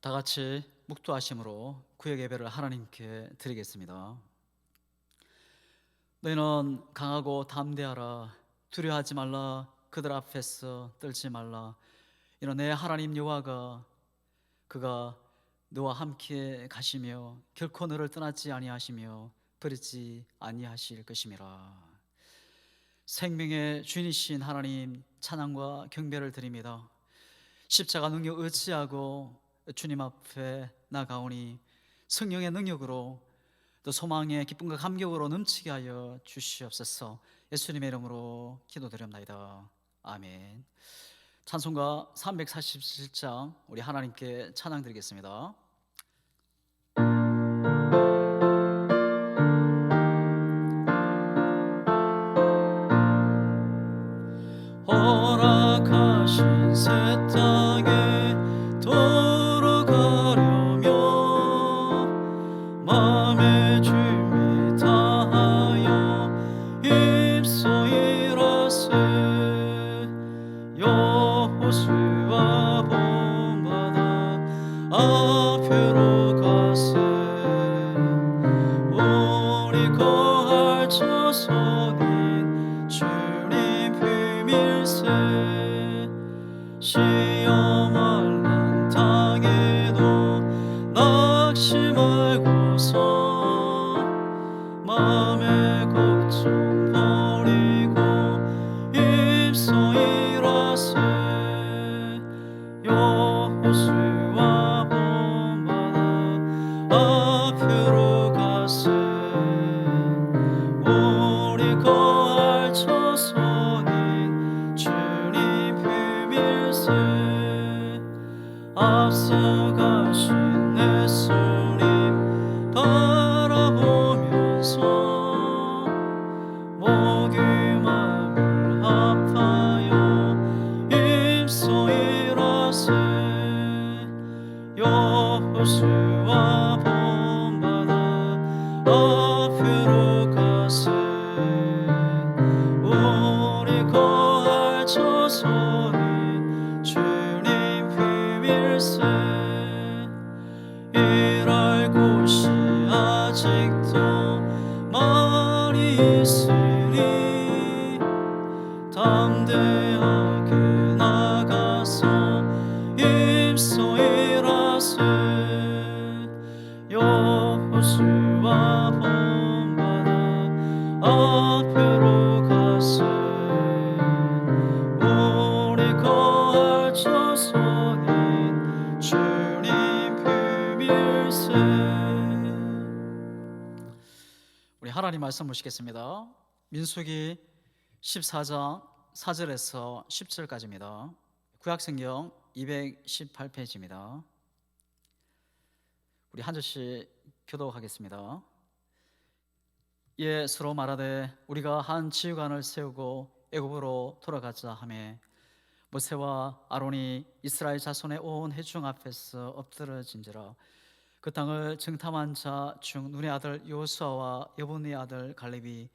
다 같이 묵도하심으로 구역 예배를 하나님께 드리겠습니다. 너희는 강하고 담대하라. 두려워하지 말라. 그들 앞에서 떨지 말라. 이는 내 하나님 여호와가 그가 너와 함께 가시며 결코 너를 떠나지 아니하시며 버리지 아니하실 것임이라. 생명의 주인이신 하나님, 찬양과 경배를 드립니다. 십자가 능력 의지하고 주님 앞에 나가오니 성령의 능력으로 또 소망의 기쁨과 감격으로 넘치게 하여 주시옵소서. 예수님의 이름으로 기도드립니다. 아멘. 찬송가 347장 우리 하나님께 찬양 드리겠습니다. 허락하신 새 땅에 돌아가려며 마음의 준비 다하여 입소 일하세. 여호수아 본받아 앞으로 가세. 우리 거할 조선인 주님 비밀세. 시험할 난 당해도 낙심 말고서 마음의 걱정 버리고 입소 일하세. 여호수아 본받아 앞으로 가세. 우리 거할 조선인 주님 비밀세. 앞서가신 예수님 바라보면서 모두 마음을 합하여 입소 일하세. 여호수아 본받아 앞으로 가세. 우리 거할 조선인 주님 비밀세. 일할 곳이 아직도 많이 있으니 담대하게 나가서 입소 일하세. 여호수아 본받아 앞으로 가세. 우리 거할 조선인 주님 비밀세. 우리 하나님 말씀 보시겠습니다. 민수기 14장 4절에서 10절까지입니다. 구약성경 218페이지입니다. 우리 한 절씩 교독하겠습니다. 이에 서로 말하되 우리가 한 지휘관을 세우고 애굽으로 돌아가자 하매 모세와 아론이 이스라엘 자손의 온 회중 앞에서 엎드러진지라. 그 땅을 정탐한 자 중 눈의 아들 여호수아와 여분의 아들 갈렙이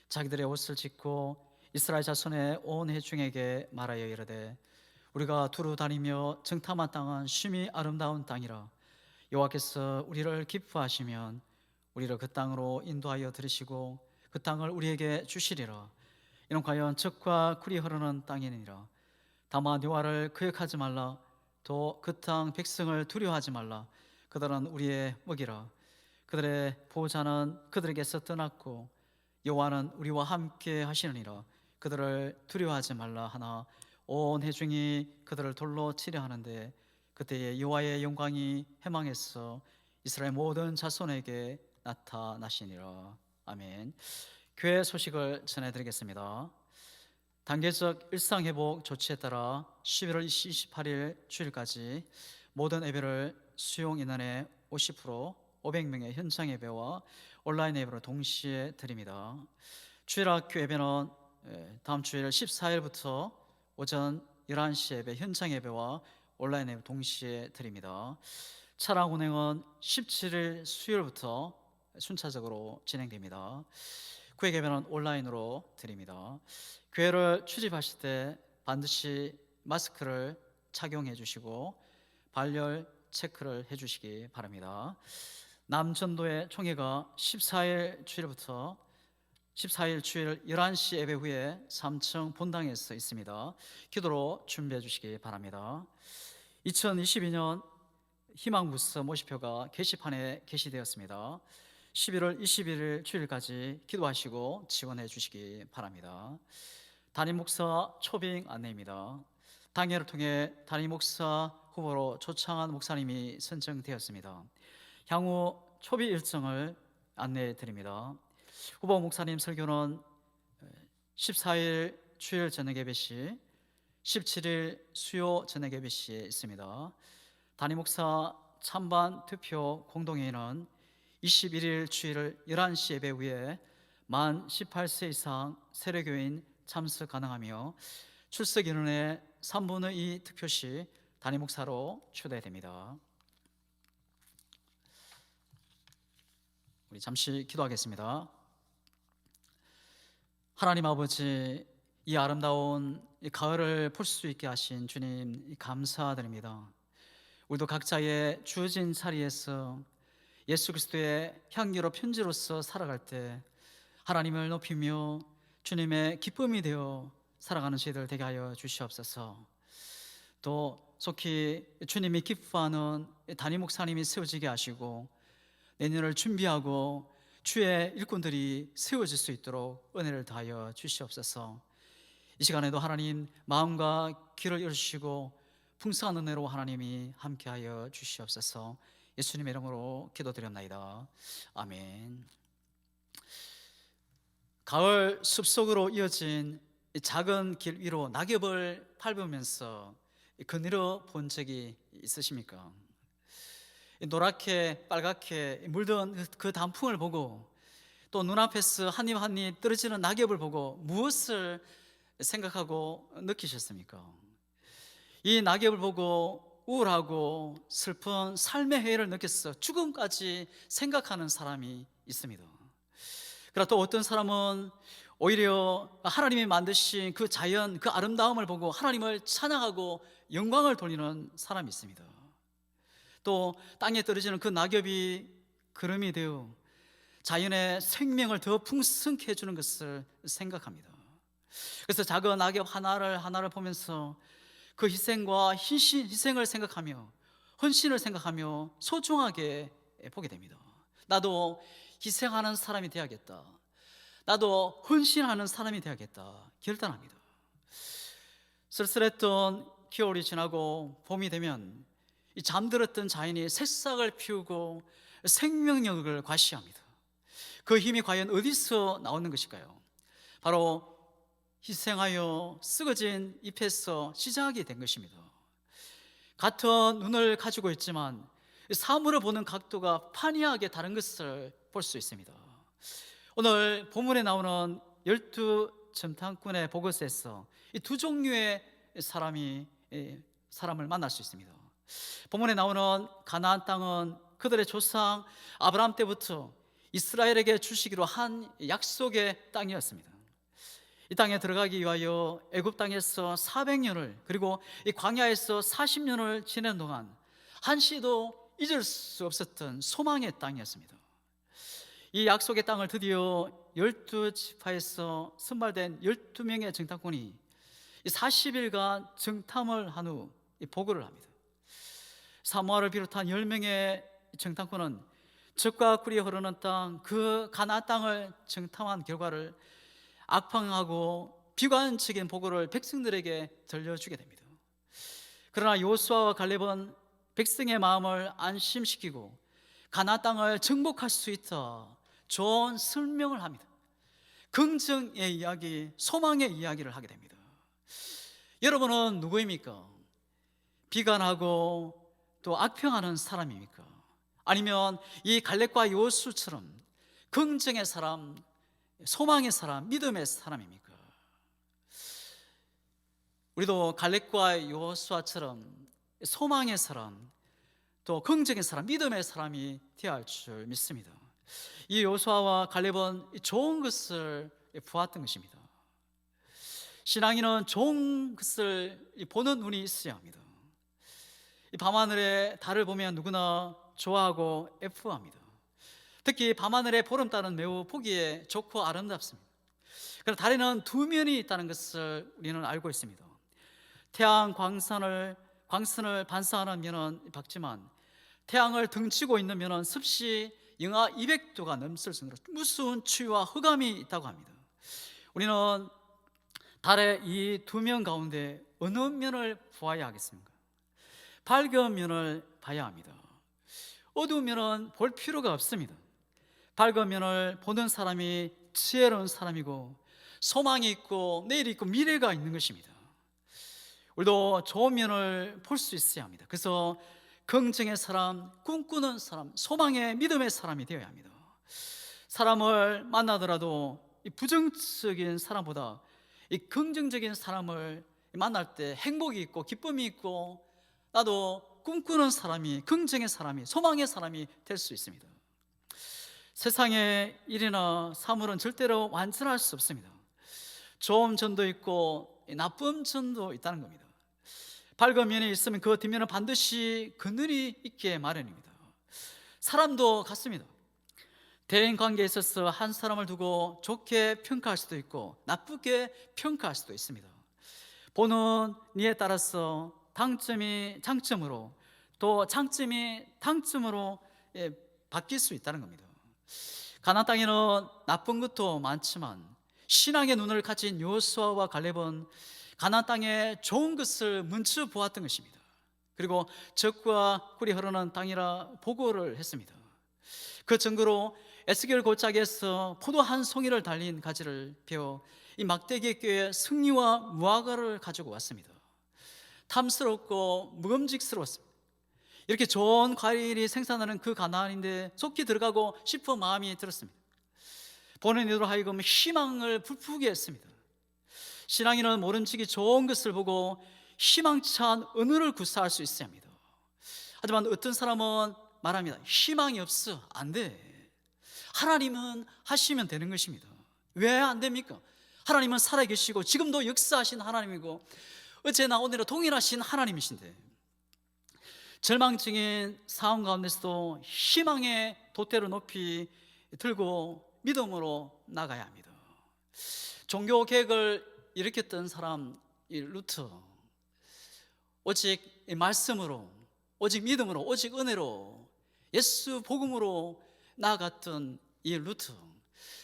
자기들의 옷을 찢고 이스라엘 자손의 온 회중에게 말하여 이르되 우리가 두루 다니며 정탐한 땅은 심히 아름다운 땅이라. 여호와께서 우리를 기뻐하시면 우리를 그 땅으로 인도하여 들으시고 그 땅을 우리에게 주시리라. 이는 과연 젖과 꿀이 흐르는 땅이니라. 다만 여호와를 거역하지 말라. 또 그 땅 백성을 두려워하지 말라. 그들은 우리의 먹이라. 그들의 보호자는 그들에게서 떠났고 여호와는 우리와 함께 하시느니라. 그들을 두려워하지 말라 하나 온 회중이 그들을 돌로 치려 하는데 그때에 여호와의 영광이 해망에서 이스라엘 모든 자손에게 나타나시니라. 아멘. 교회 소식을 전해드리겠습니다. 단계적 일상회복 조치에 따라 11월 28일 주일까지 모든 예배를 수용 인원의 50% 500명의 현장 예배와 온라인 예배를 동시에 드립니다. 주일학교 예배는 다음 주일 14일부터 오전 11시 예배 현장 예배와 온라인 예배 동시에 드립니다. 차량 운행은 17일 수요일부터 순차적으로 진행됩니다. 구역 예배는 온라인으로 드립니다. 교회를 출입하실 때 반드시 마스크를 착용해 주시고 발열 체크를 해주시기 바랍니다. 남전도의 총회가 14일 주일부터 14일 주일 11시 예배 후에 3층 본당에서 있습니다. 기도로 준비해 주시기 바랍니다. 2022년 희망부스 모시표가 게시판에 게시되었습니다. 11월 21일 주일까지 기도하시고 지원해 주시기 바랍니다. 담임 목사 초빙 안내입니다. 당회를 통해 담임 목사 후보로 조창한 목사님이 선정되었습니다. 향후 초비 일정을 안내해 드립니다. 후보 목사님 설교는 14일 주일 저녁 예배 시, 17일 수요 저녁 예배 시에 있습니다. 담임 목사 찬반 투표 공동회의는 21일 주일 11시 예배 후에 만 18세 이상 세례교인 참석 가능하며 출석 인원의 3분의 2 투표 시 담임 목사로 초대됩니다. 우리 잠시 기도하겠습니다. 하나님 아버지, 이 아름다운 이 가을을 볼 수 있게 하신 주님 감사드립니다. 우리도 각자의 주어진 자리에서 예수 그리스도의 향기로 편지로서 살아갈 때 하나님을 높이며 주님의 기쁨이 되어 살아가는 저희들 되게 하여 주시옵소서. 또 속히 주님이 기뻐하는 담임 목사님이 세워지게 하시고 내년을 준비하고 주의 일꾼들이 세워질 수 있도록 은혜를 다하여 주시옵소서. 이 시간에도 하나님 마음과 귀를 열어주시고 풍성한 은혜로 하나님이 함께하여 주시옵소서. 예수님의 이름으로 기도드렸나이다. 아멘. 가을 숲속으로 이어진 작은 길 위로 낙엽을 밟으면서 그늘어 본 적이 있으십니까? 노랗게 빨갛게 물든 그 단풍을 보고 또 눈앞에서 한 입 한 입 떨어지는 낙엽을 보고 무엇을 생각하고 느끼셨습니까? 이 낙엽을 보고 우울하고 슬픈 삶의 해를 느껴서 죽음까지 생각하는 사람이 있습니다. 그러나 또 어떤 사람은 오히려 하나님이 만드신 그 자연, 그 아름다움을 보고 하나님을 찬양하고 영광을 돌리는 사람이 있습니다. 또 땅에 떨어지는 그 낙엽이 구름이 되어 자연의 생명을 더 풍성케 해주는 것을 생각합니다. 그래서 작은 낙엽 하나를 보면서 그 희생과 희생을 생각하며 헌신을 생각하며 소중하게 보게 됩니다. 나도 희생하는 사람이 되어야겠다. 나도 헌신하는 사람이 되어야겠다. 결단합니다. 쓸쓸했던 겨울이 지나고 봄이 되면 이 잠들었던 자연이 새싹을 피우고 생명력을 과시합니다. 그 힘이 과연 어디서 나오는 것일까요? 바로 희생하여 썩어진 잎에서 시작이 된 것입니다. 같은 눈을 가지고 있지만 사물을 보는 각도가 판이하게 다른 것을 볼 수 있습니다. 오늘 본문에 나오는 12 점탕꾼의 보고서에서 이 두 종류의 사람을 만날 수 있습니다. 본문에 나오는 가나안 땅은 그들의 조상 아브라함 때부터 이스라엘에게 주시기로 한 약속의 땅이었습니다. 이 땅에 들어가기 위하여 애굽 땅에서 400년을 그리고 이 광야에서 40년을 지낸 동안 한시도 잊을 수 없었던 소망의 땅이었습니다. 이 약속의 땅을 드디어 12지파에서 선발된 12명의 정탐꾼이 40일간 정탐을 한 후 보고를 합니다. 사무아를 비롯한 10명의 정탐꾼은 젖과 꿀이 흐르는 땅, 그 가나안 땅을 정탐한 결과를 악평하고 비관적인 보고를 백성들에게 들려주게 됩니다. 그러나 여호수아와 갈렙은 백성의 마음을 안심시키고 가나안 땅을 정복할 수 있다 좋은 설명을 합니다. 긍정의 이야기, 소망의 이야기를 하게 됩니다. 여러분은 누구입니까? 비관하고 또 악평하는 사람입니까? 아니면 이 갈렙과 여호수아처럼 긍정의 사람, 소망의 사람, 믿음의 사람입니까? 우리도 갈렙과 여호수아처럼 소망의 사람, 또 긍정의 사람, 믿음의 사람이 되어야 할 줄 믿습니다. 이 여호수아와 갈렙은 좋은 것을 보았던 것입니다. 신앙인은 좋은 것을 보는 눈이 있어야 합니다. 이 밤하늘의 달을 보면 누구나 좋아하고 예뻐합니다. 특히 밤하늘의 보름달은 매우 보기에 좋고 아름답습니다. 그러나 달에는 두 면이 있다는 것을 우리는 알고 있습니다. 태양 광선을 반사하는 면은 밝지만 태양을 등치고 있는 면은 습시 영하 200도가 넘을 정도로 무서운 추위와 흑암이 있다고 합니다. 우리는 달의 이 두 면 가운데 어느 면을 보아야 하겠습니까? 밝은 면을 봐야 합니다. 어두운 면은 볼 필요가 없습니다. 밝은 면을 보는 사람이 지혜로운 사람이고 소망이 있고 내일이 있고 미래가 있는 것입니다. 우리도 좋은 면을 볼 수 있어야 합니다. 그래서 긍정의 사람, 꿈꾸는 사람, 소망의 믿음의 사람이 되어야 합니다. 사람을 만나더라도 이 부정적인 사람보다 이 긍정적인 사람을 만날 때 행복이 있고 기쁨이 있고 나도 꿈꾸는 사람이, 긍정의 사람이, 소망의 사람이 될 수 있습니다. 세상의 일이나 사물은 절대로 완전할 수 없습니다. 좋은 점도 있고 나쁜 점도 있다는 겁니다. 밝은 면이 있으면 그 뒷면은 반드시 그늘이 있게 마련입니다. 사람도 같습니다. 대인 관계에 있어서 한 사람을 두고 좋게 평가할 수도 있고 나쁘게 평가할 수도 있습니다. 보는 이에 따라서 단점이 장점으로 또 장점이 단점으로 바뀔 수 있다는 겁니다. 가나안 땅에는 나쁜 것도 많지만 신앙의 눈을 가진 여호수아와 갈렙은 가나안 땅에 좋은 것을 먼저 보았던 것입니다. 그리고 적과 꿀이 흐르는 땅이라 보고를 했습니다. 그 증거로 에스겔 골짜기에서 포도 한 송이를 달린 가지를 베어 이 막대기 꾀에 승리와 무화과를 가지고 왔습니다. 탐스럽고 먹음직스러웠습니다. 이렇게 좋은 과일이 생산하는 그 가나안인데 속히 들어가고 싶은 마음이 들었습니다. 보는 이들로 하여금 희망을 부풀게 했습니다. 신앙인은 모름지기 좋은 것을 보고 희망찬 언어를 구사할 수 있어야 합니다. 하지만 어떤 사람은 말합니다. 희망이 없어, 안 돼. 하나님은 하시면 되는 것입니다. 왜 안 됩니까? 하나님은 살아계시고 지금도 역사하신 하나님이고 어제나 오늘은 동일하신 하나님이신데 절망적인 상황 가운데서도 희망의 돛대를 높이 들고 믿음으로 나가야 합니다. 종교 개혁을 일으켰던 사람 이 루터, 오직 말씀으로, 오직 믿음으로, 오직 은혜로 예수 복음으로 나아갔던 이 루터,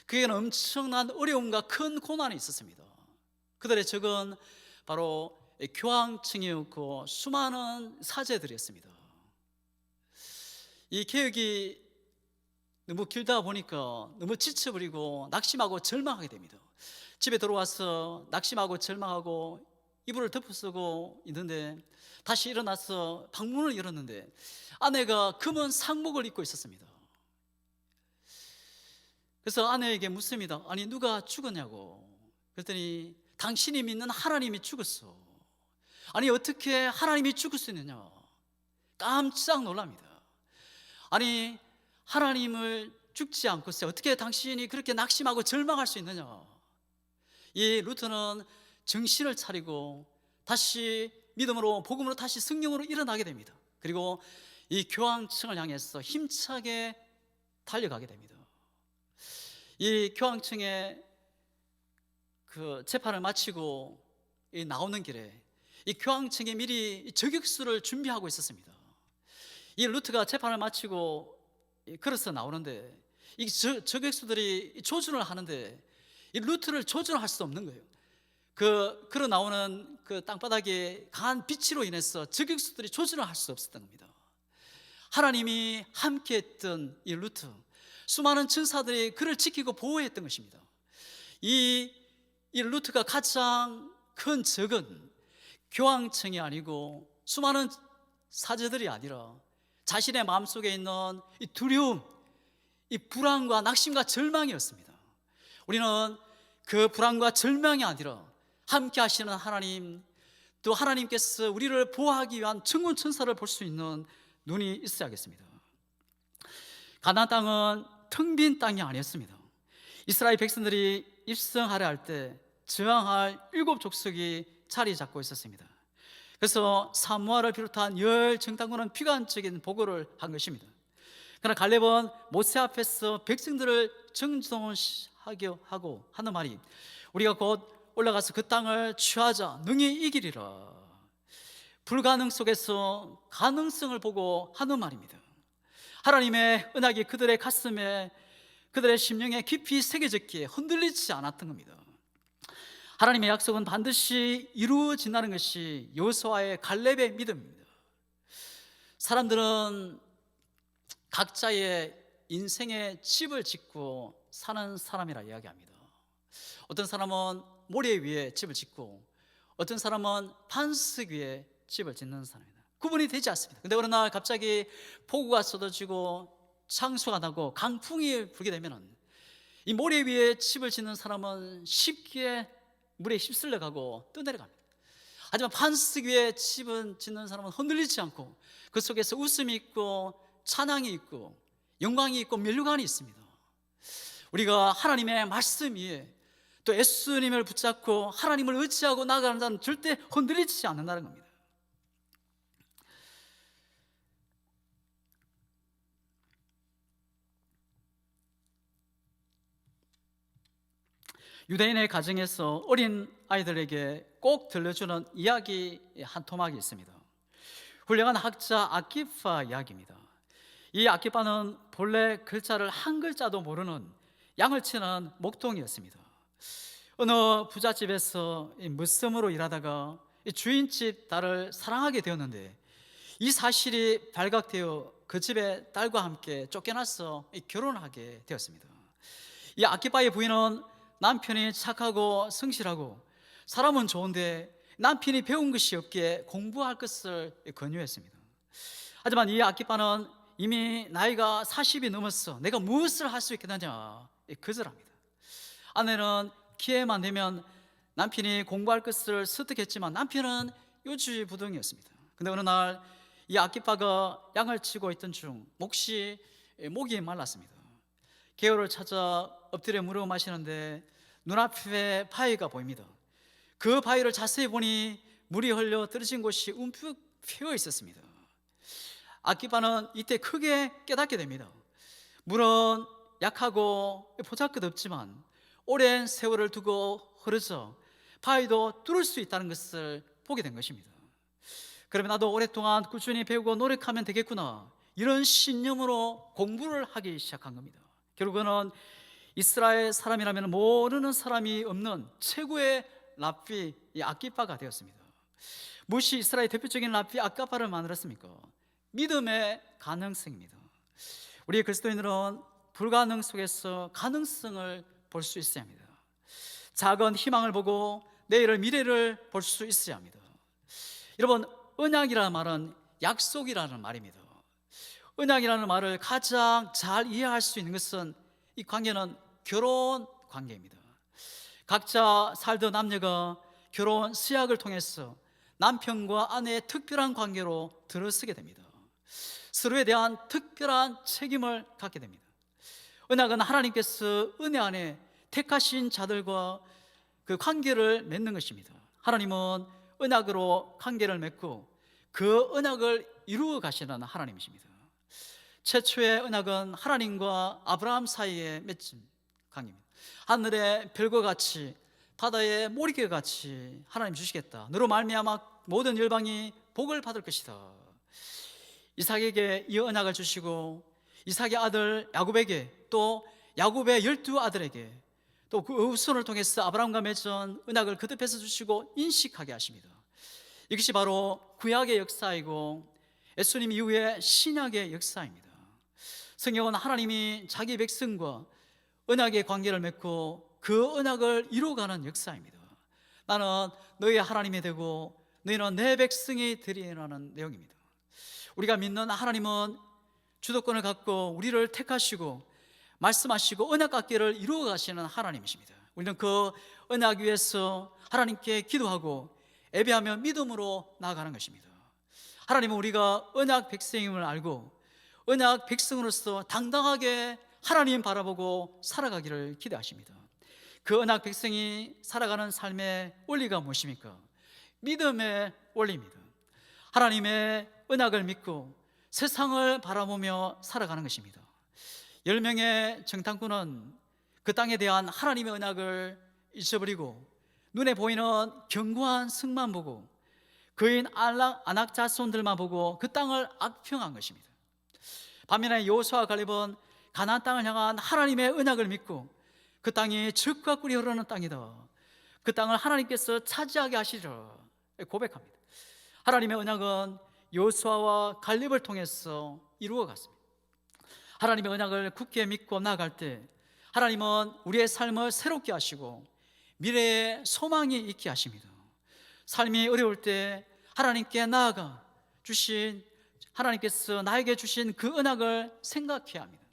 그에게는 엄청난 어려움과 큰 고난이 있었습니다. 그들의 적은 바로 교황청이었고 수많은 사제들이었습니다. 이 개혁이 너무 길다 보니까 너무 지쳐버리고 낙심하고 절망하게 됩니다. 집에 들어와서 낙심하고 절망하고 이불을 덮어쓰고 있는데 다시 일어나서 방문을 열었는데 아내가 검은 상복을 입고 있었습니다. 그래서 아내에게 묻습니다. 아니 누가 죽었냐고. 그랬더니 당신이 믿는 하나님이 죽었어. 아니 어떻게 하나님이 죽을 수 있느냐. 깜짝 놀랍니다. 아니 하나님을 죽지 않고서 어떻게 당신이 그렇게 낙심하고 절망할 수 있느냐. 이 루터는 정신을 차리고 다시 믿음으로 복음으로 다시 성령으로 일어나게 됩니다. 그리고 이 교황청을 향해서 힘차게 달려가게 됩니다. 이 교황청의 그 재판을 마치고 나오는 길에 이 교황청이 미리 저격수를 준비하고 있었습니다. 이 루터가 재판을 마치고 걸어서 나오는데 이 저격수들이 조준을 하는데 이 루터를 조준할 수 없는 거예요. 걸어 나오는 그 땅바닥에 강한 빛으로 인해서 저격수들이 조준을 할 수 없었던 겁니다. 하나님이 함께했던 이 루터, 수많은 천사들이 그를 지키고 보호했던 것입니다. 이 루터가 가장 큰 적은 교황청이 아니고 수많은 사제들이 아니라 자신의 마음속에 있는 이 두려움, 이 불안과 낙심과 절망이었습니다. 우리는 그 불안과 절망이 아니라 함께 하시는 하나님, 또 하나님께서 우리를 보호하기 위한 천군 천사를 볼 수 있는 눈이 있어야겠습니다. 가나안 땅은 텅 빈 땅이 아니었습니다. 이스라엘 백성들이 입성하려 할 때 저항할 7 족속이 자리 잡고 있었습니다. 그래서 사무아를 비롯한 열 정탐꾼은 비관적인 보고를 한 것입니다. 그러나 갈렙은 모세 앞에서 백성들을 정정하게 하고 하는 말이, 우리가 곧 올라가서 그 땅을 취하자, 능히 이기리라. 불가능 속에서 가능성을 보고 하는 말입니다. 하나님의 언약이 그들의 가슴에, 그들의 심령에 깊이 새겨졌기에 흔들리지 않았던 겁니다. 하나님의 약속은 반드시 이루어진다는 것이 여호수아의 갈렙의 믿음입니다. 사람들은 각자의 인생의 집을 짓고 사는 사람이라 이야기합니다. 어떤 사람은 모래 위에 집을 짓고 어떤 사람은 반석 위에 집을 짓는 사람입니다. 구분이 되지 않습니다. 근데 어느 날 갑자기 폭우가 쏟아지고 창수가 나고 강풍이 불게 되면 이 모래 위에 집을 짓는 사람은 쉽게 물에 휩쓸려 가고 떠내려갑니다. 하지만 반석 위에 집을 짓는 사람은 흔들리지 않고 그 속에서 웃음이 있고 찬양이 있고 영광이 있고 면류관이 있습니다. 우리가 하나님의 말씀 위에 또 예수님을 붙잡고 하나님을 의지하고 나아가는 자는 절대 흔들리지 않는다는 겁니다. 유대인의 가정에서 어린 아이들에게 꼭 들려주는 이야기 한 토막이 있습니다. 훌륭한 학자 아키파 이야기입니다. 이 아키파는 본래 글자를 한 글자도 모르는 양을 치는 목동이었습니다. 어느 부잣집에서 무섬으로 일하다가 주인집 딸을 사랑하게 되었는데, 이 사실이 발각되어 그 집의 딸과 함께 쫓겨나서 결혼하게 되었습니다. 이 아키파의 부인은 남편이 착하고 성실하고 사람은 좋은데 남편이 배운 것이 없기에 공부할 것을 권유했습니다. 하지만 이 아키파는 이미 나이가 40이 넘었어, 내가 무엇을 할 수 있겠느냐 거절합니다. 아내는 기회만 되면 남편이 공부할 것을 설득했지만 남편은 요지부동이었습니다. 근데 어느 날 이 아키파가 양을 치고 있던 중 목이 말랐습니다. 개울을 찾아 엎드려 물어 마시는데 눈앞에 바위가 보입니다. 그 바위를 자세히 보니 물이 흘려 떨어진 곳이 움푹 패여 있었습니다. 아키파는 이때 크게 깨닫게 됩니다. 물은 약하고 보잘것없지만 오랜 세월을 두고 흐르져 바위도 뚫을 수 있다는 것을 보게 된 것입니다. 그러면 나도 오랫동안 꾸준히 배우고 노력하면 되겠구나, 이런 신념으로 공부를 하기 시작한 겁니다. 결국은 이스라엘 사람이라면 모르는 사람이 없는 최고의 랍비 아키파가 되었습니다. 무엇이 이스라엘 대표적인 랍비 아키파를 만들었습니까? 믿음의 가능성입니다. 우리 그리스도인들은 불가능 속에서 가능성을 볼 수 있어야 합니다. 작은 희망을 보고 내일의 미래를 볼 수 있어야 합니다. 여러분, 언약이라는 말은 약속이라는 말입니다. 언약이라는 말을 가장 잘 이해할 수 있는 것은 이 관계는 결혼 관계입니다. 각자 살던 남녀가 결혼 서약을 통해서 남편과 아내의 특별한 관계로 들어서게 됩니다. 서로에 대한 특별한 책임을 갖게 됩니다. 언약은 하나님께서 은혜 안에 택하신 자들과 그 관계를 맺는 것입니다. 하나님은 언약으로 관계를 맺고 그 언약을 이루어 가시는 하나님이십니다. 최초의 언약은 하나님과 아브라함 사이에 맺힌 관계입니다. 하늘의 별과 같이 바다의 모리개 같이 하나님 주시겠다, 너로 말미암아 모든 열방이 복을 받을 것이다. 이삭에게 이 언약을 주시고 이삭의 아들 야곱에게, 또 야곱의 12아들에게, 또 그 후손을 통해서 아브라함과 맺은 언약을 거듭해서 주시고 인식하게 하십니다. 이것이 바로 구약의 역사이고 예수님 이후의 신약의 역사입니다. 성경은 하나님이 자기 백성과 언약의 관계를 맺고 그 언약을 이루어가는 역사입니다. 나는 너희의 하나님이 되고 너희는 내 백성이 되리라는 내용입니다. 우리가 믿는 하나님은 주도권을 갖고 우리를 택하시고 말씀하시고 언약 관계를 이루어 가시는 하나님이십니다. 우리는 그 언약 위에서 하나님께 기도하고 예배하며 믿음으로 나아가는 것입니다. 하나님은 우리가 언약 백성임을 알고 언약 백성으로서 당당하게 하나님 바라보고 살아가기를 기대하십니다. 그 언약 백성이 살아가는 삶의 원리가 무엇입니까? 믿음의 원리입니다. 하나님의 언약을 믿고 세상을 바라보며 살아가는 것입니다. 10명의 정탐꾼은 그 땅에 대한 하나님의 언약을 잊어버리고 눈에 보이는 견고한 성만 보고 그인 아낙 자손들만 보고 그 땅을 악평한 것입니다. 반면에 여호수아와 갈렙은 가나안 땅을 향한 하나님의 언약을 믿고 그 땅이 젖과 꿀이 흐르는 땅이다, 그 땅을 하나님께서 차지하게 하시리라 고백합니다. 하나님의 언약은 여호수아와 갈렙을 통해서 이루어갔습니다. 하나님의 언약을 굳게 믿고 나아갈 때 하나님은 우리의 삶을 새롭게 하시고 미래에 소망이 있게 하십니다. 삶이 어려울 때 하나님께 나아가 주신, 하나님께서 나에게 주신 그 언약을 생각해야 합니다.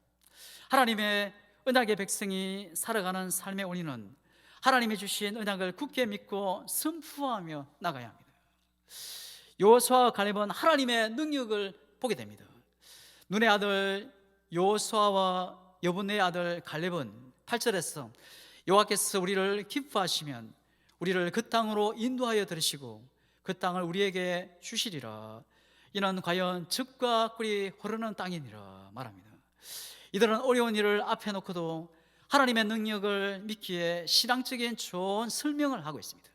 하나님의 언약의 백성이 살아가는 삶의 원인은 하나님이 주신 언약을 굳게 믿고 선포하며 나가야 합니다. 여호수아와 갈렙은 하나님의 능력을 보게 됩니다. 눈의 아들 여호수아와 여분의 아들 갈렙은 8절에서 여호와께서 우리를 기뻐하시면 우리를 그 땅으로 인도하여 들으시고 그 땅을 우리에게 주시리라, 이는 과연 젖과 꿀이 흐르는 땅이니라 말합니다. 이들은 어려운 일을 앞에 놓고도 하나님의 능력을 믿기에 신앙적인 좋은 설명을 하고 있습니다.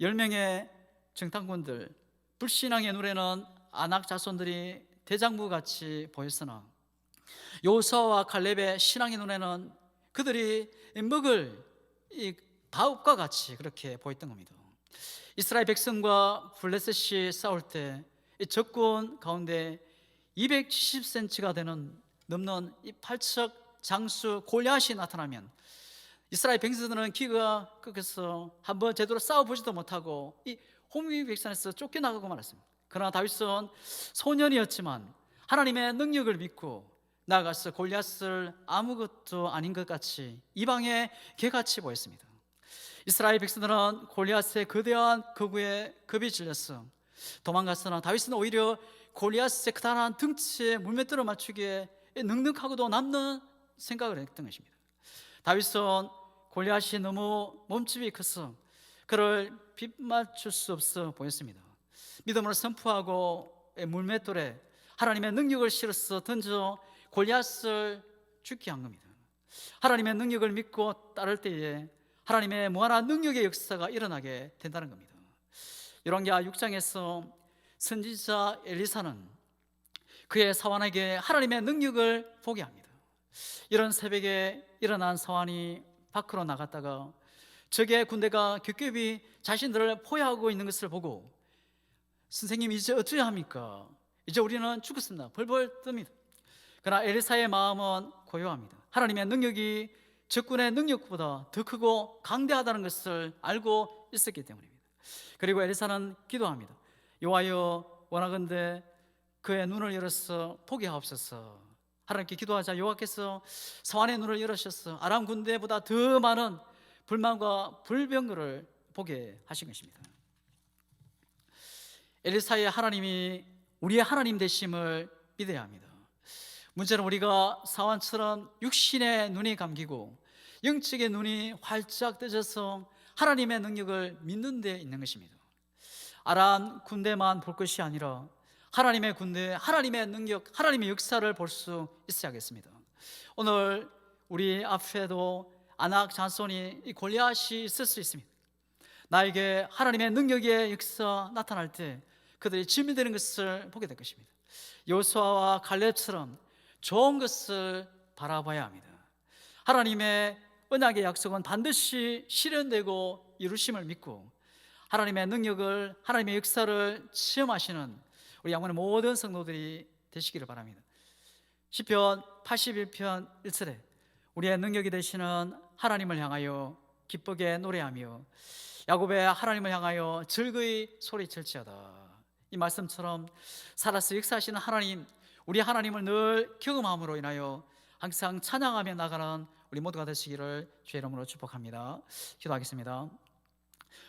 10명의 정탐꾼들, 불신앙의 눈에는 아낙 자손들이 대장부같이 보였으나 여호수아와 갈렙의 신앙의 눈에는 그들이 먹을 이 바업과 같이 그렇게 보였던 겁니다. 이스라엘 백성과 블레셋이 싸울 때 이 적군 가운데 270cm가 넘는 이 팔척 장수 골리앗이 나타나면 이스라엘 백성들은 기가 꺾여서 한번 제대로 싸워보지도 못하고 이 호미 백산에서 쫓겨나가고 말았습니다. 그러나 다윗은 소년이었지만 하나님의 능력을 믿고 나아가서 골리앗을 아무것도 아닌 것 같이 이방의 개같이 보였습니다. 이스라엘 백성들은 골리앗의 거대한 거구에 겁이 질렸어 도망갔으나 다윗은 오히려 골리앗의 커다란 등치에 물맷돌을 맞추기에 넉넉하고도 남는 생각을 했던 것입니다. 다윗은 골리앗이 너무 몸집이 커서 그를 빗맞출 수 없어 보였습니다. 믿음으로 선포하고 물맷돌에 하나님의 능력을 실어서 던져 골리앗을 죽게 한 겁니다. 하나님의 능력을 믿고 따를 때에 하나님의 무한한 능력의 역사가 일어나게 된다는 겁니다. 열왕기하 6장에서 선지자 엘리사는 그의 사환에게 하나님의 능력을 보게 합니다. 이런 새벽에 일어난 사환이 밖으로 나갔다가 적의 군대가 겹겹이 자신들을 포위하고 있는 것을 보고 선생님 이제 어찌해야 합니까? 이제 우리는 죽었습니다. 벌벌 뜹니다. 그러나 엘리사의 마음은 고요합니다. 하나님의 능력이 적군의 능력보다 더 크고 강대하다는 것을 알고 있었기 때문입니다. 그리고 엘리사는 기도합니다. 여호와여, 원하건대 그의 눈을 열어서 보게 하옵소서. 하나님께 기도하자 여호와께서 사환의 눈을 열으셔서 아람 군대보다 더 많은 불만과 불병거를 보게 하신 것입니다. 엘리사의 하나님이 우리의 하나님 되심을 믿어야 합니다. 문제는 우리가 사환처럼 육신의 눈이 감기고 영적의 눈이 활짝 뜨져서 하나님의 능력을 믿는 데 있는 것입니다. 아람 군대만 볼 것이 아니라 하나님의 군대, 하나님의 능력, 하나님의 역사를 볼 수 있어야겠습니다. 오늘 우리 앞에도 아낙 자손이 이 골리앗이 있을 수 있습니다. 나에게 하나님의 능력의 역사 나타날 때 그들이 진미되는 것을 보게 될 것입니다. 여호수아와 갈렙처럼 좋은 것을 바라봐야 합니다. 하나님의 언약의 약속은 반드시 실현되고 이루심을 믿고 하나님의 능력을, 하나님의 역사를 체험하시는 우리 양문의 모든 성도들이 되시기를 바랍니다. 시편 81편 1절에 우리의 능력이 되시는 하나님을 향하여 기쁘게 노래하며 야곱의 하나님을 향하여 즐거이 소리칠지어다. 이 말씀처럼 살아서 역사하시는 하나님, 우리 하나님을 늘 경험함으로 인하여 항상 찬양하며 나가는 우리 모두가 되시기를 주의 이름으로 축복합니다. 기도하겠습니다.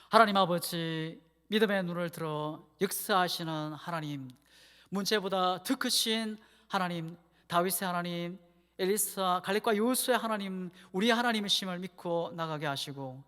하나님 아버지, 믿음의 눈을 들어 역사하시는 하나님, 문제보다 더 크신 하나님, 다윗의 하나님, 엘리사, 갈렙과 여호수아의 하나님, 우리 하나님이심을 믿고 나가게 하시고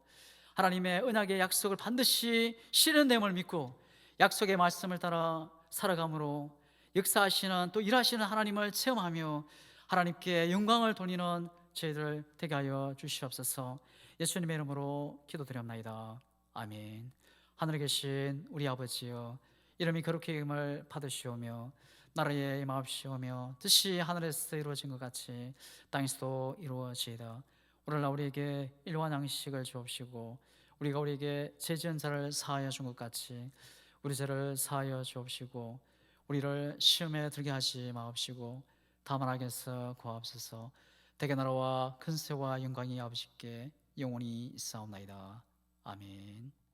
하나님의 언약의 약속을 반드시 실현됨을 믿고 약속의 말씀을 따라 살아감으로 역사하시는 또 일하시는 하나님을 체험하며 하나님께 영광을 돌리는 저희들 되게 하여 주시옵소서. 예수님의 이름으로 기도드립니다. 아멘. 하늘에 계신 우리 아버지여, 이름이 거룩히 여김을 받으시오며 나라의 임하옵시오며 뜻이 하늘에서 이루어진 것 같이 땅에서도 이루어지이다. 오늘날 우리에게 일용할 양식을 주옵시고 우리가 우리에게 죄 지은 자를 사하여 준 것 같이 우리 죄를 사하여 주옵시고 우리를 시험에 들게 하지 마옵시고 다만 악에서 구하옵소서. 대개 나라와 근세와 영광이 아버지께 영원히 있사옵나이다. 아멘.